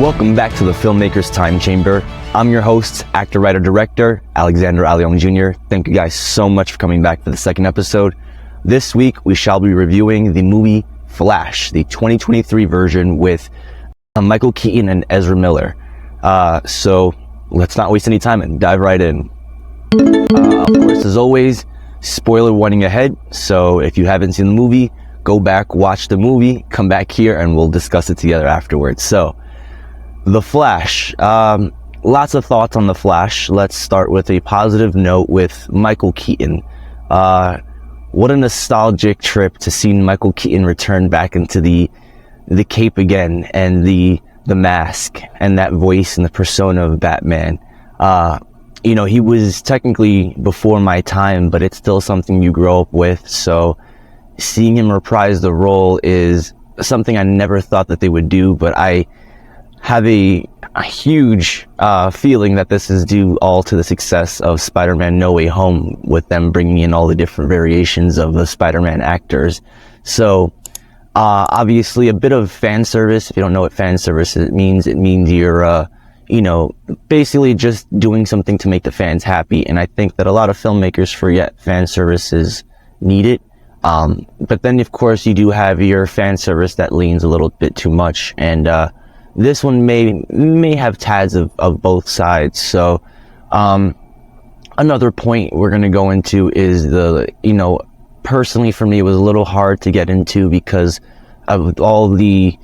Welcome back to the Filmmaker's Time Chamber. I'm your host, actor, writer, director, Alexander Alion Jr. Thank you guys so much for coming back for the second episode. This week, we shall be reviewing the movie Flash, the 2023 version with Michael Keaton and Ezra Miller. So let's not waste any time and dive right in. Of course, as always, spoiler warning ahead. So if you haven't seen the movie, go back, watch the movie, come back here, and we'll discuss it together afterwards. So, The Flash. Lots of thoughts on The Flash. Let's start with a positive note with Michael Keaton. What a nostalgic trip to see Michael Keaton return back into the cape again, and the mask, and that voice and the persona of Batman. He was technically before my time, but it's still something you grow up with. So seeing him reprise the role is something I never thought that they would do, but I have a huge feeling that this is due all to the success of Spider-Man No Way Home, with them bringing in all the different variations of the Spider-Man actors. So obviously a bit of fan service. If you don't know what fan service it means you're basically just doing something to make the fans happy. And I think that a lot of filmmakers forget fan service is needed. But then of course you do have your fan service that leans a little bit too much, and this one may have tads of both sides. So another point we're going to go into is personally for me, it was a little hard to get into because of all the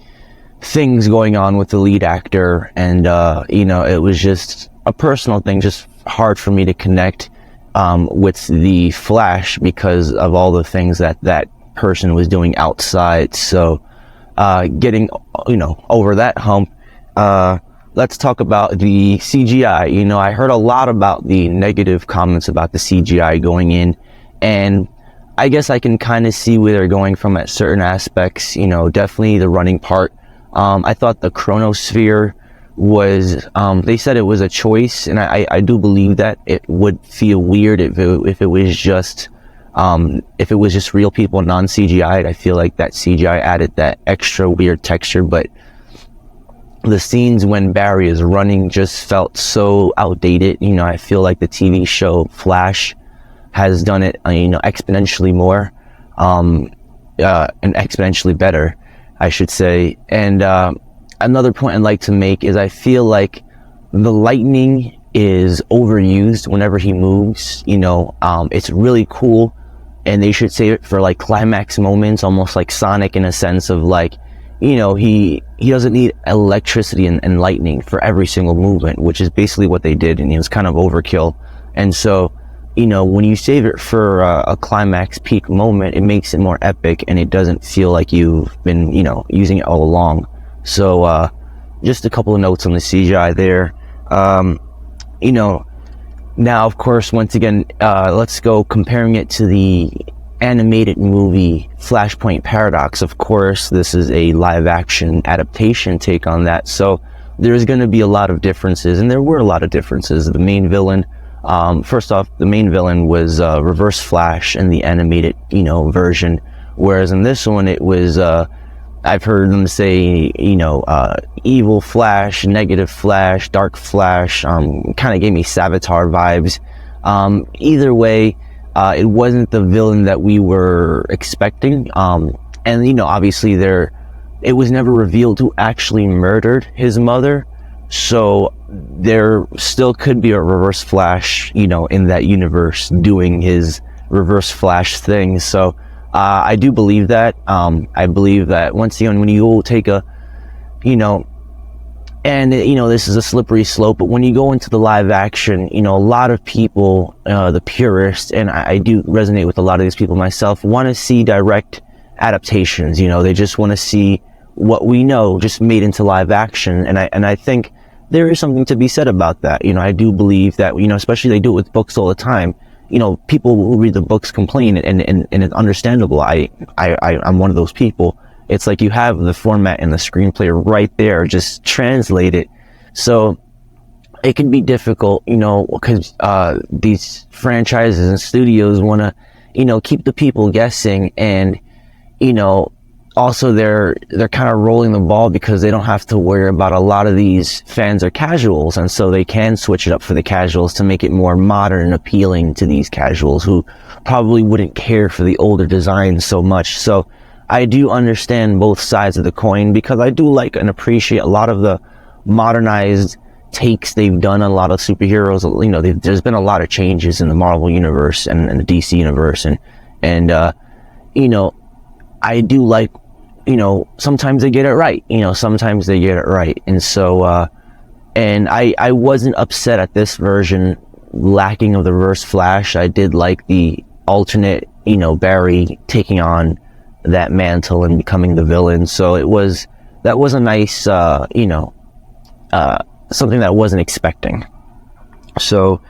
things going on with the lead actor, and it was just a personal thing, just hard for me to connect with the Flash because of all the things that person was doing outside. So getting over that hump, let's talk about the CGI. I heard a lot about the negative comments about the CGI going in, and I guess I can kind of see where they're going from at certain aspects. Definitely the running part. I thought the chronosphere was, they said it was a choice, and I do believe that it would feel weird if it was just real people, non-CGI. I feel like that CGI added that extra weird texture, but the scenes when Barry is running just felt so outdated. I feel like the TV show Flash has done it, exponentially more, and exponentially better, I should say. And another point I'd like to make is I feel like the lightning is overused whenever he moves. It's really cool, and they should save it for like climax moments, almost like Sonic, in a sense of like, he doesn't need electricity and lightning for every single movement, which is basically what they did, and it was kind of overkill. And so, when you save it for a climax peak moment, it makes it more epic, and it doesn't feel like you've been, using it all along. So, just a couple of notes on the CGI there. Now, of course, once again, let's go comparing it to the animated movie Flashpoint Paradox. Of course, this is a live action adaptation take on that. So there's going to be a lot of differences, and there were a lot of differences. The main villain, first off, the main villain was Reverse Flash in the animated, version. Whereas in this one, it was, I've heard them say, evil Flash, negative Flash, dark Flash, kind of gave me Savitar vibes. Either way, it wasn't the villain that we were expecting. And, obviously it was never revealed who actually murdered his mother. So there still could be a Reverse Flash, in that universe doing his Reverse Flash thing. So, I do believe that. I believe that once again, when you take this is a slippery slope, but when you go into the live action, a lot of people, the purists, and I do resonate with a lot of these people myself, want to see direct adaptations. They just want to see what we know just made into live action. And I think there is something to be said about that. I do believe that, especially they do it with books all the time. People who read the books complain, and it's understandable. I'm one of those people. It's like you have the format and the screenplay right there, just translate it. So it can be difficult, because these franchises and studios want to, keep the people guessing, and, also they're kind of rolling the ball because they don't have to worry about a lot of these fans are casuals, and so they can switch it up for the casuals to make it more modern and appealing to these casuals who probably wouldn't care for the older designs so much. So I do understand both sides of the coin, because I do like and appreciate a lot of the modernized takes they've done on a lot of superheroes. You know, there's been a lot of changes in the Marvel universe and the DC universe, and you know, I do like, you know, sometimes they get it right, you know, sometimes they get it right. And so, and I wasn't upset at this version lacking of the reverse Flash. I did like the alternate, you know, Barry taking on that mantle and becoming the villain. So that was a nice, you know, something that I wasn't expecting. So,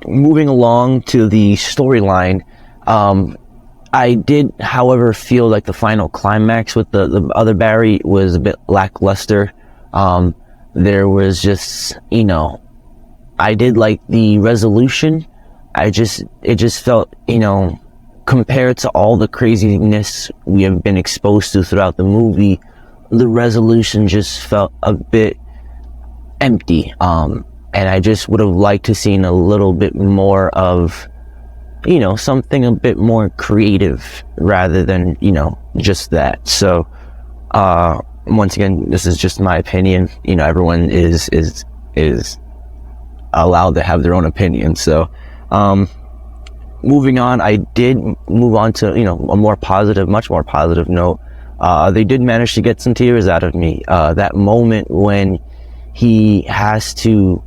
moving along to the storyline, I did, however, feel like the final climax with the other Barry was a bit lackluster. There was just, you know, I did like the resolution. It just felt, you know, compared to all the craziness we have been exposed to throughout the movie, the resolution just felt a bit empty. And I just would have liked to seen a little bit more of, you know, something a bit more creative rather than, you know, just that. So, once again, this is just my opinion. You know, everyone is allowed to have their own opinion. So, moving on, I did move on to, you know, a more positive, much more positive note. They did manage to get some tears out of me. That moment when he has to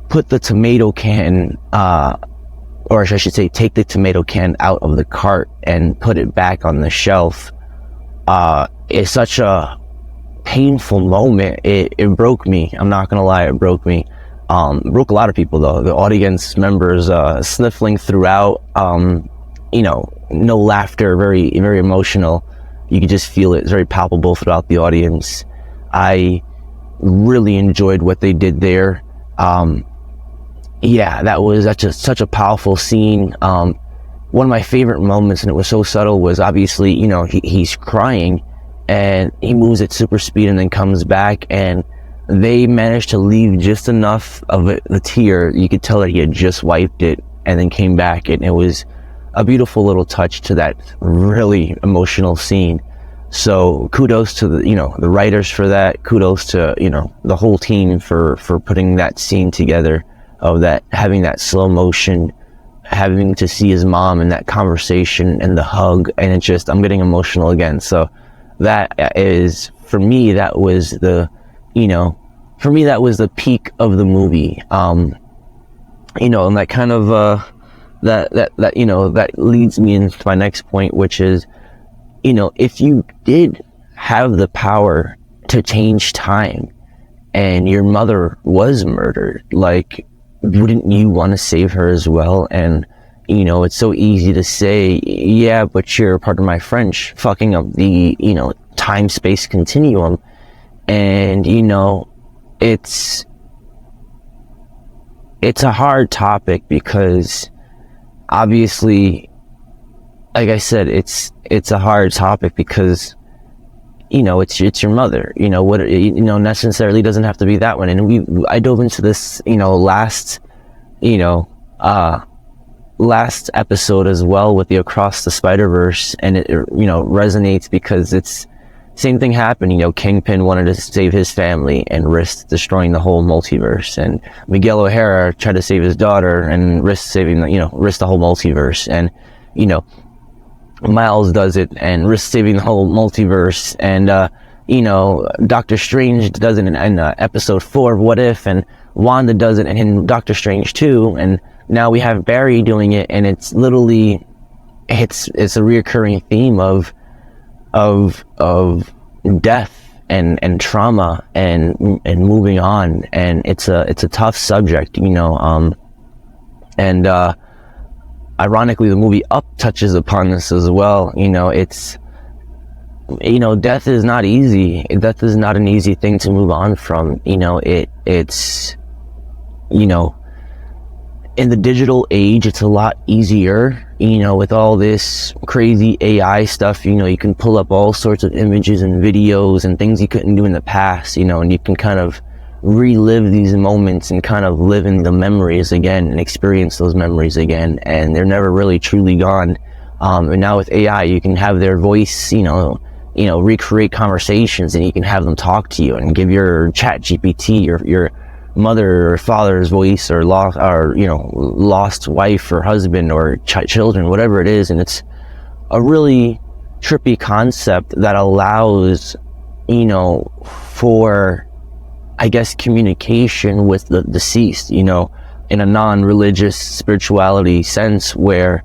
put the tomato can, or I should say, take the tomato can out of the cart and put it back on the shelf, is such a painful moment. It broke me. I'm not gonna lie, it broke me. It broke a lot of people though. The audience members sniffling throughout. You know, no laughter, very, very emotional. You could just feel it. It's very palpable throughout the audience. I really enjoyed what they did there. Yeah, that's such a powerful scene. One of my favorite moments, and it was so subtle, was obviously, you know, he's crying and he moves at super speed and then comes back, and they managed to leave just enough of the tear. You could tell that he had just wiped it and then came back, and it was a beautiful little touch to that really emotional scene. So kudos to the, you know, the writers for that. Kudos to, you know, the whole team for putting that scene together, of that, having that slow motion, having to see his mom and that conversation and the hug, and it just, I'm getting emotional again. So that is, for me, that was the, you know, for me, that was the peak of the movie. You know, and that kind of, that, you know, that leads me into my next point, which is, you know, if you did have the power to change time and your mother was murdered, like, wouldn't you want to save her as well? And, you know, it's so easy to say, yeah, but you're, pardon my French, fucking up the, you know, time-space continuum. And, you know, it's a hard topic because obviously, like I said, it's a hard topic because, you know, it's your mother, you know, what, you know, necessarily doesn't have to be that one. And I dove into this, you know, last episode as well with the Across the Spider-Verse, and it, you know, resonates because it's same thing happened. You know, Kingpin wanted to save his family and risked destroying the whole multiverse, and Miguel O'Hara tried to save his daughter and risked the whole multiverse. And, you know, Miles does it and risks saving the whole multiverse, and you know, Doctor Strange does it in episode 4 of What If, and Wanda does it in Doctor Strange 2, and now we have Barry doing it, and it's literally, it's a reoccurring theme of death and trauma and moving on, and it's a tough subject, you know, and ironically, the movie Up touches upon this as well. You know, it's, you know, death is not easy. Death is not an easy thing to move on from. You know, it's, you know, in the digital age, it's a lot easier, with all this crazy AI stuff. You can pull up all sorts of images and videos and things you couldn't do in the past, and you can kind of relive these moments and kind of live in the memories again and experience those memories again, and they're never really truly gone. And now with AI, you can have their voice, recreate conversations, and you can have them talk to you and give your chat GPT your mother or father's voice, or lost wife or husband or children, whatever it is. And it's a really trippy concept that allows, for, I guess, communication with the deceased, in a non-religious spirituality sense, where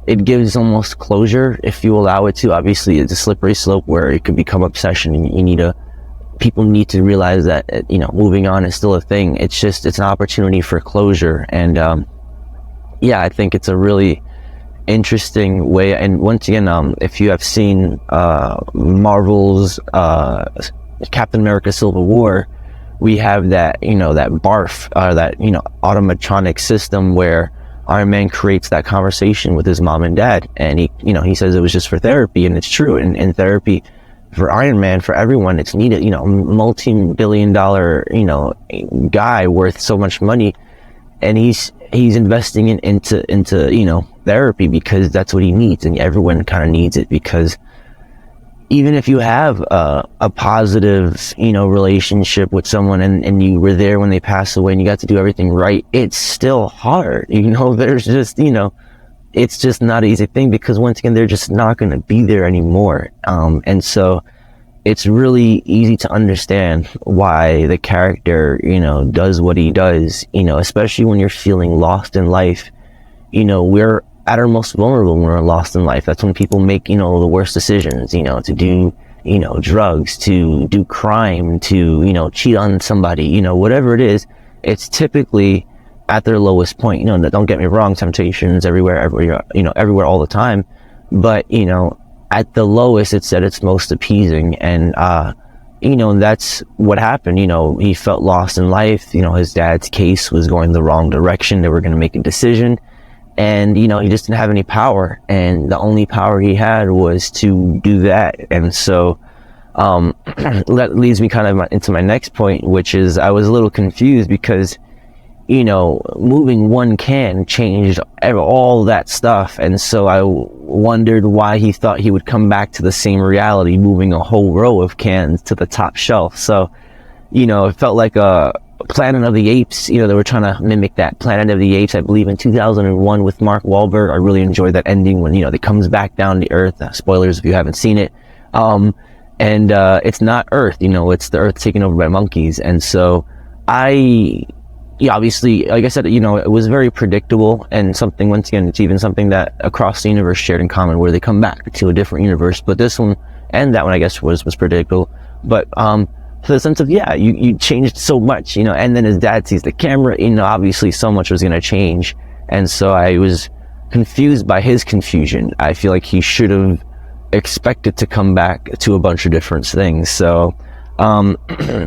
it gives almost closure if you allow it to. Obviously, it's a slippery slope where it could become obsession, and people need to realize that, moving on is still a thing. It's an opportunity for closure. And, I think it's a really interesting way. And once again, if you have seen, Marvel's, Captain America Civil War, we have that, that barf, that, automatronic system where Iron Man creates that conversation with his mom and dad. And he says it was just for therapy, and it's true. And therapy, for Iron Man, for everyone, it's needed. Multi-billion-dollar, guy worth so much money, and he's investing into therapy because that's what he needs, and everyone kind of needs it. Because even if you have a positive, relationship with someone, and you were there when they passed away and you got to do everything right, it's still hard. There's just, it's just not an easy thing, because once again, they're just not going to be there anymore. And so it's really easy to understand why the character, does what he does, especially when you're feeling lost in life. We're at our most vulnerable when we're lost in life. That's when people make, the worst decisions, to do, drugs, to do crime, to, cheat on somebody, whatever it is. It's typically at their lowest point. Don't get me wrong, temptations everywhere, everywhere all the time. But, at the lowest, it's at its most appeasing. And, that's what happened. He felt lost in life. His dad's case was going the wrong direction. They were going to make a decision. And, he just didn't have any power. And the only power he had was to do that. And so, that leads me kind of into my next point, which is I was a little confused because, moving one can changed all that stuff. And so I wondered why he thought he would come back to the same reality, moving a whole row of cans to the top shelf. So, it felt like a Planet of the Apes. They were trying to mimic that Planet of the Apes, I believe in 2001 with Mark Wahlberg. I really enjoyed that ending when, it comes back down to Earth. Spoilers if you haven't seen it. And it's not Earth, it's the Earth taken over by monkeys. And so obviously, like I said, it was very predictable, and something, once again, it's even something that across the universe shared in common, where they come back to a different universe. But this one and that one, I guess, was predictable. But, for the sense of, you changed so much, and then his dad sees the camera, obviously so much was going to change. And so I was confused by his confusion. I feel like he should have expected to come back to a bunch of different things. So,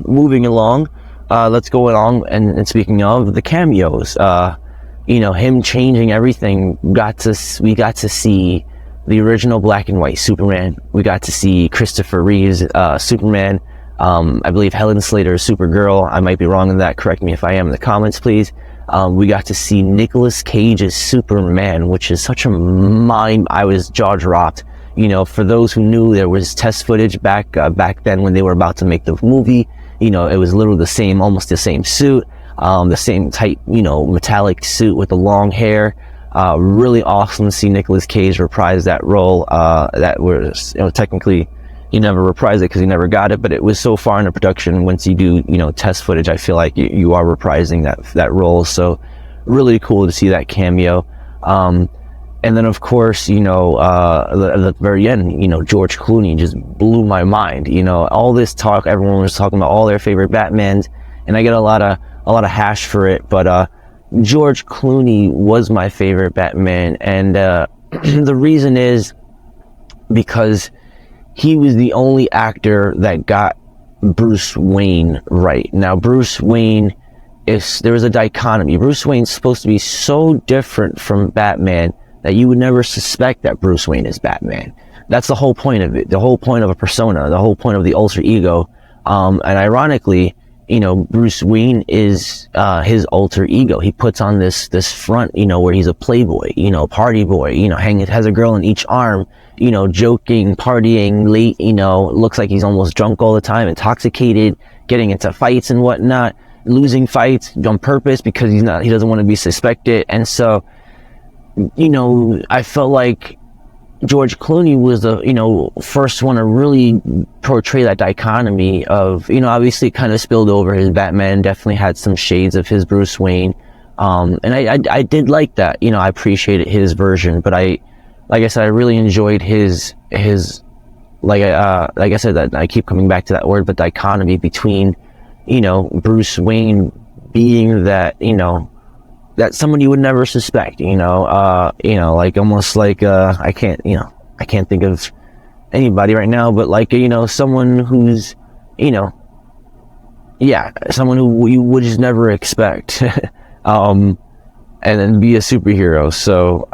moving along, let's go along, and speaking of the cameos, him changing everything, we got to see the original black and white Superman. We got to see Christopher Reeve's Superman. I believe Helen Slater's Supergirl. I might be wrong in that. Correct me if I am in the comments, please. We got to see Nicolas Cage's Superman, which is such a I was jaw dropped. For those who knew, there was test footage back then when they were about to make the movie. It was literally almost the same suit, the same type, metallic suit with the long hair. Really awesome to see Nicolas Cage reprise that role. That was, technically, he never reprised it because he never got it, but it was so far into production. Once you do, test footage, I feel like you are reprising that role. So really cool to see that cameo. And then, of course, at the very end, George Clooney just blew my mind. All this talk, everyone was talking about all their favorite Batmans, and I get a lot of hash for it. But George Clooney was my favorite Batman, and the reason is because he was the only actor that got Bruce Wayne right. Now, Bruce Wayne there was a dichotomy. Bruce Wayne's supposed to be so different from Batman that you would never suspect that Bruce Wayne is Batman. That's the whole point of it. The whole point of a persona, the whole point of the alter ego. And ironically, you know, Bruce Wayne is his alter ego. He puts on this front, you know, where he's a playboy, you know, party boy, you know, has a girl in each arm, you know, joking, partying late, you know, looks like he's almost drunk all the time, intoxicated, getting into fights and whatnot, losing fights on purpose because he doesn't want to be suspected. And so, you know, I felt like George Clooney was the, you know, first one to really portray that dichotomy of, you know, obviously it kind of spilled over. His Batman definitely had some shades of his Bruce Wayne. And I did like that, you know, I appreciated his version, but like I said, I really enjoyed his, like I said, that I keep coming back to that word, but dichotomy between, you know, Bruce Wayne being that, you know, that someone you would never suspect, you know, like almost like, I can't think of anybody right now, but like, you know, someone who's, you know, yeah, someone who you would just never expect, and then be a superhero. So,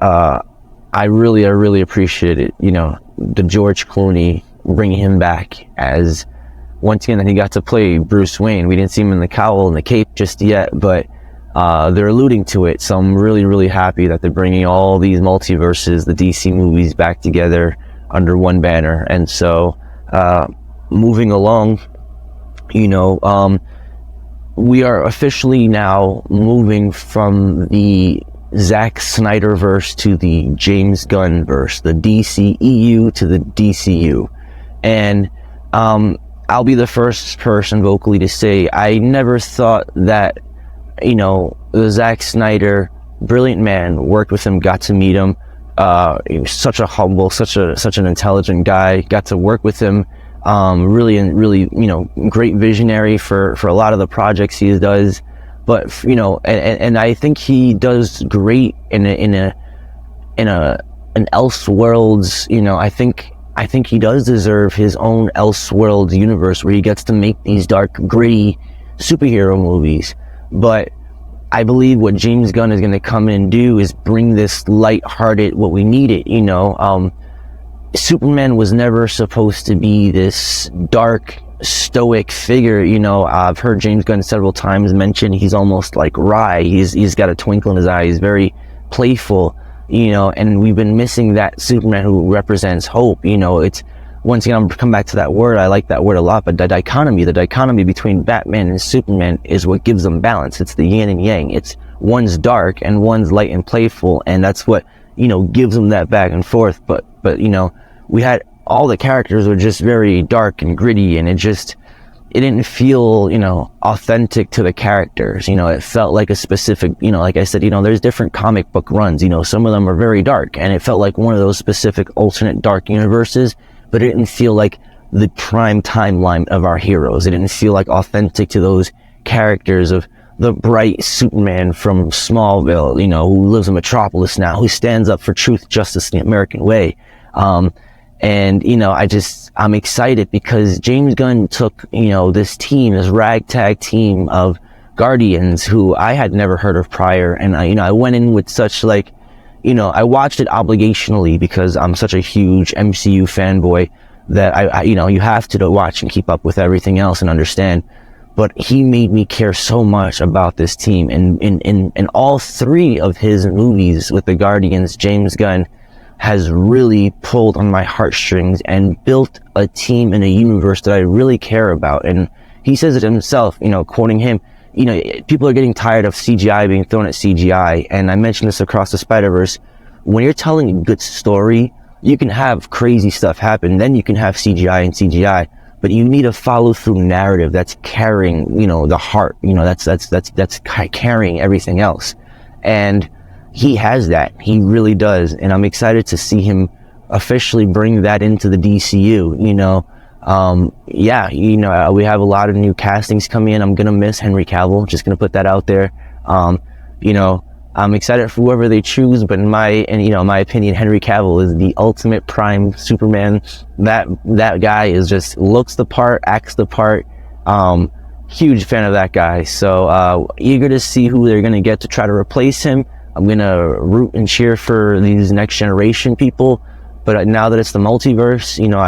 I really appreciate it, you know, the George Clooney, bringing him back as, once again, that he got to play Bruce Wayne. We didn't see him in the cowl and the cape just yet, but they're alluding to it, so I'm really happy that they're bringing all these multiverses, the DC movies, back together under one banner. And so, moving along, you know, we are officially now moving from the Zack Snyder verse to the James Gunn verse, the DCEU to the DCU. And I'll be the first person vocally to say I never thought that, you know, the Zack Snyder, brilliant man, worked with him, got to meet him. He was such a humble, such an intelligent guy. Got to work with him. Really, you know, great visionary for a lot of the projects he does. But, you know, and I think he does great in an Elseworlds, you know, I think he does deserve his own Elseworlds universe where he gets to make these dark, gritty superhero movies. But I believe what James Gunn is going to come in and do is bring this light-hearted, what we needed, you know. Superman was never supposed to be this dark, stoic figure, you know. I've heard James Gunn several times mention he's almost like wry. He's got a twinkle in his eye. He's very playful, you know, and we've been missing that Superman who represents hope, you know. It's, once again, I'm gonna come back to that word. I like that word a lot, but the dichotomy between Batman and Superman is what gives them balance. It's the yin and yang. It's one's dark and one's light and playful, and that's what, you know, gives them that back and forth. But you know, we had, all the characters were just very dark and gritty, and it didn't feel, you know, authentic to the characters. You know, it felt like a specific, you know, like I said, you know, there's different comic book runs, you know, some of them are very dark, and it felt like one of those specific alternate dark universes, but it didn't feel like the prime timeline of our heroes. It didn't feel like authentic to those characters of the bright Superman from Smallville, you know, who lives in Metropolis now, who stands up for truth, justice, the American way. And, you know, I'm excited because James Gunn took, you know, this team, this ragtag team of Guardians who I had never heard of prior. And you know, I went in with such, like, you know, I watched it obligationally because I'm such a huge MCU fanboy that I you know, you have to watch and keep up with everything else and understand. But he made me care so much about this team. And in all three of his movies with the Guardians, James Gunn has really pulled on my heartstrings and built a team in a universe that I really care about. And he says it himself, you know, quoting him, you know, people are getting tired of CGI being thrown at CGI. And I mentioned this across the Spider-Verse. When you're telling a good story, you can have crazy stuff happen. Then you can have CGI and CGI, but you need a follow through narrative that's carrying, you know, the heart, you know, that's carrying everything else. And he has that. He really does. And I'm excited to see him officially bring that into the DCU, you know. Yeah, you know, we have a lot of new castings coming in. I'm gonna miss Henry Cavill, just gonna put that out there. You know, I'm excited for whoever they choose, but in my opinion, Henry Cavill is the ultimate prime Superman. That guy is just looks the part, acts the part, huge fan of that guy. So eager to see who they're going to get to try to replace him. I'm going to root and cheer for these next generation people. But now that it's the multiverse, you know,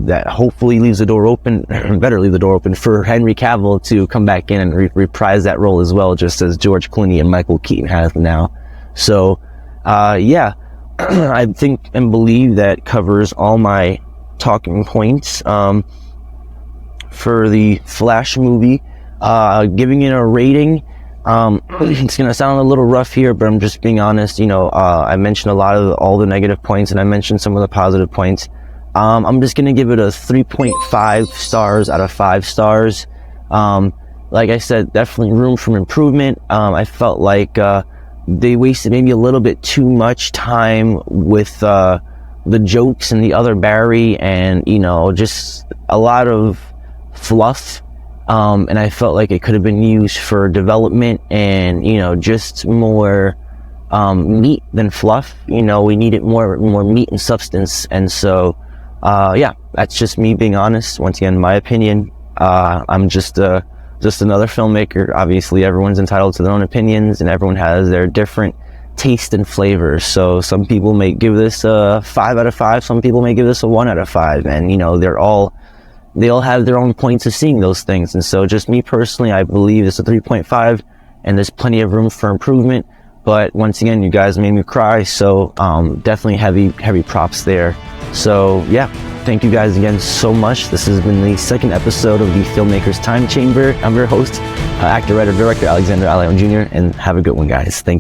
that hopefully leaves the door open, better leave the door open for Henry Cavill to come back in and reprise that role as well, just as George Clooney and Michael Keaton have now. So, yeah, I think and believe that covers all my talking points for the Flash movie. Giving it a rating. It's gonna sound a little rough here, but I'm just being honest. You know, I mentioned a lot of all the negative points, and I mentioned some of the positive points. I'm just gonna give it a 3.5 stars out of 5 stars. Like I said, definitely room for improvement. I felt like they wasted maybe a little bit too much time with the jokes and the other Barry, and you know, just a lot of fluff. And I felt like it could have been used for development and, you know, just more meat than fluff. You know, we needed more meat and substance. And so, yeah, that's just me being honest. Once again, my opinion. I'm just another filmmaker. Obviously, everyone's entitled to their own opinions, and everyone has their different taste and flavors. So some people may give this a 5 out of 5. Some people may give this a 1 out of 5. And, you know, they all have their own points of seeing those things. And so just me personally, I believe it's a 3.5, and there's plenty of room for improvement. But once again, you guys made me cry. So definitely heavy props there. So yeah, thank you guys again so much. This has been the second episode of the Filmmaker's Time Chamber. I'm your host, actor, writer, director, Alexander Alayon Jr. And have a good one, guys. Thank you.